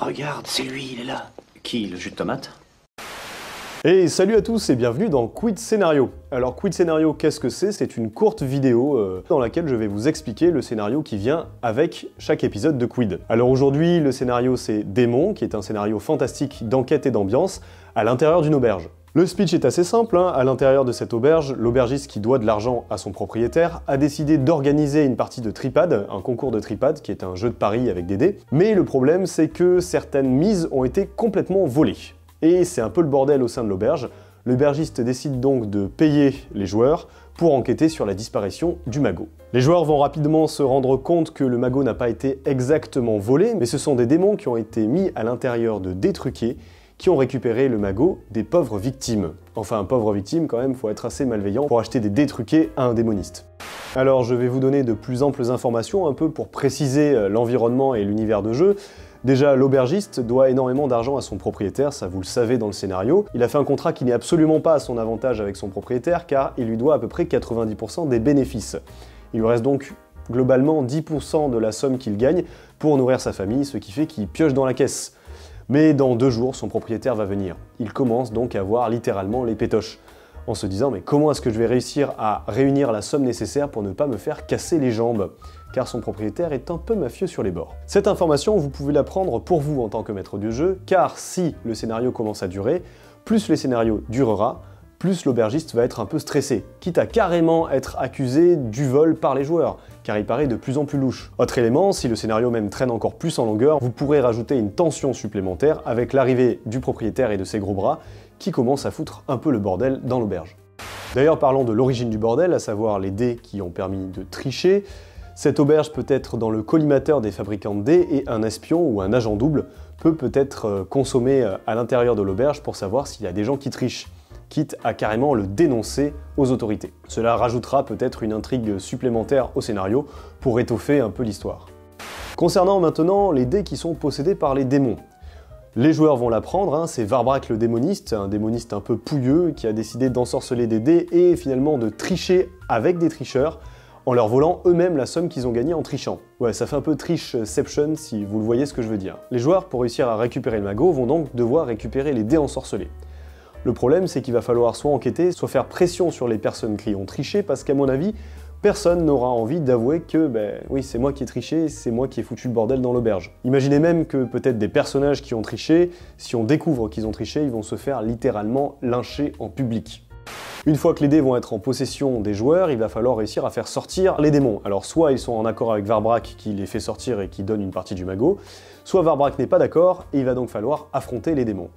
Regarde, c'est lui, il est là. Qui, le jus de tomate? Et salut à tous et bienvenue dans Quid Scénario. Alors Quid Scénario, qu'est-ce que c'est? C'est une courte vidéo dans laquelle je vais vous expliquer le scénario qui vient avec chaque épisode de Quid. Alors aujourd'hui, le scénario c'est Démon, qui est un scénario fantastique d'enquête et d'ambiance à l'intérieur d'une auberge. Le speech est assez simple, hein. À l'intérieur de cette auberge, l'aubergiste qui doit de l'argent à son propriétaire a décidé d'organiser une partie de tripade, un concours de tripade qui est un jeu de paris avec des dés. Mais le problème c'est que certaines mises ont été complètement volées. Et c'est un peu le bordel au sein de l'auberge. L'aubergiste décide donc de payer les joueurs pour enquêter sur la disparition du magot. Les joueurs vont rapidement se rendre compte que le magot n'a pas été exactement volé, mais ce sont des démons qui ont été mis à l'intérieur de dés truqués qui ont récupéré le magot des pauvres victimes. Enfin, pauvres victimes quand même, faut être assez malveillant pour acheter des dés truqués à un démoniste. Alors je vais vous donner de plus amples informations un peu pour préciser l'environnement et l'univers de jeu. Déjà, l'aubergiste doit énormément d'argent à son propriétaire, ça vous le savez dans le scénario. Il a fait un contrat qui n'est absolument pas à son avantage avec son propriétaire car il lui doit à peu près 90% des bénéfices. Il lui reste donc globalement 10% de la somme qu'il gagne pour nourrir sa famille, ce qui fait qu'il pioche dans la caisse. Mais dans 2 jours, son propriétaire va venir. Il commence donc à voir littéralement les pétoches, en se disant « mais comment est-ce que je vais réussir à réunir la somme nécessaire pour ne pas me faire casser les jambes ?» car son propriétaire est un peu mafieux sur les bords. Cette information, vous pouvez la prendre pour vous en tant que maître du jeu, car si le scénario commence à durer, plus le scénario durera, plus l'aubergiste va être un peu stressé, quitte à carrément être accusé du vol par les joueurs, car il paraît de plus en plus louche. Autre élément, si le scénario même traîne encore plus en longueur, vous pourrez rajouter une tension supplémentaire avec l'arrivée du propriétaire et de ses gros bras, qui commencent à foutre un peu le bordel dans l'auberge. D'ailleurs, parlons de l'origine du bordel, à savoir les dés qui ont permis de tricher. Cette auberge peut être dans le collimateur des fabricants de dés et un espion ou un agent double peut être consommé à l'intérieur de l'auberge pour savoir s'il y a des gens qui trichent, quitte à carrément le dénoncer aux autorités. Cela rajoutera peut-être une intrigue supplémentaire au scénario pour étoffer un peu l'histoire. Concernant maintenant les dés qui sont possédés par les démons. Les joueurs vont l'apprendre, hein, c'est Varbrack le démoniste, un démoniste un peu pouilleux qui a décidé d'ensorceler des dés et finalement de tricher avec des tricheurs en leur volant eux-mêmes la somme qu'ils ont gagnée en trichant. Ouais, ça fait un peu tricheception si vous le voyez ce que je veux dire. Les joueurs, pour réussir à récupérer le magot, vont donc devoir récupérer les dés ensorcelés. Le problème, c'est qu'il va falloir soit enquêter, soit faire pression sur les personnes qui ont triché, parce qu'à mon avis, personne n'aura envie d'avouer que, oui, c'est moi qui ai triché, c'est moi qui ai foutu le bordel dans l'auberge. Imaginez même que peut-être des personnages qui ont triché, si on découvre qu'ils ont triché, ils vont se faire littéralement lyncher en public. Une fois que les dés vont être en possession des joueurs, il va falloir réussir à faire sortir les démons. Alors soit ils sont en accord avec Varbrack qui les fait sortir et qui donne une partie du magot, soit Varbrack n'est pas d'accord et il va donc falloir affronter les démons.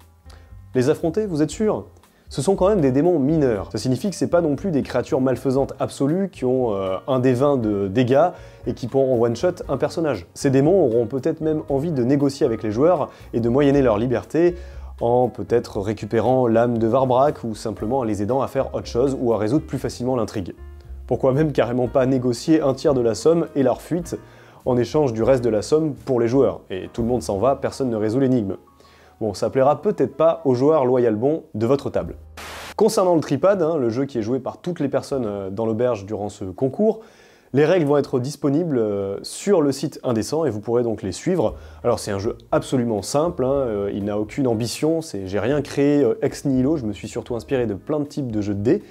Les affronter, vous êtes sûr? Ce sont quand même des démons mineurs. Ça signifie que c'est pas non plus des créatures malfaisantes absolues qui ont un des 20 de dégâts et qui pourront one-shot un personnage. Ces démons auront peut-être même envie de négocier avec les joueurs et de moyenner leur liberté en peut-être récupérant l'âme de Varbrack ou simplement en les aidant à faire autre chose ou à résoudre plus facilement l'intrigue. Pourquoi même carrément pas négocier un tiers de la somme et leur fuite en échange du reste de la somme pour les joueurs, et tout le monde s'en va, personne ne résout l'énigme. Bon, ça plaira peut-être pas aux joueurs loyal bons de votre table. Concernant le tripad, hein, le jeu qui est joué par toutes les personnes dans l'auberge durant ce concours, les règles vont être disponibles sur le site Indécent et vous pourrez donc les suivre. Alors c'est un jeu absolument simple, hein, il n'a aucune ambition, j'ai rien créé ex nihilo, je me suis surtout inspiré de plein de types de jeux de dés.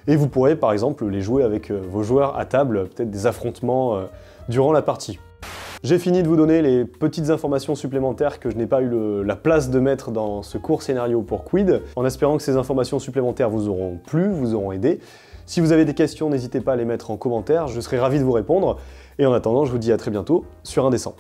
Et vous pourrez par exemple les jouer avec vos joueurs à table, peut-être des affrontements durant la partie. J'ai fini de vous donner les petites informations supplémentaires que je n'ai pas eu la place de mettre dans ce court scénario pour Quid, en espérant que ces informations supplémentaires vous auront plu, vous auront aidé. Si vous avez des questions, n'hésitez pas à les mettre en commentaire, je serai ravi de vous répondre. Et en attendant, je vous dis à très bientôt sur Indécent.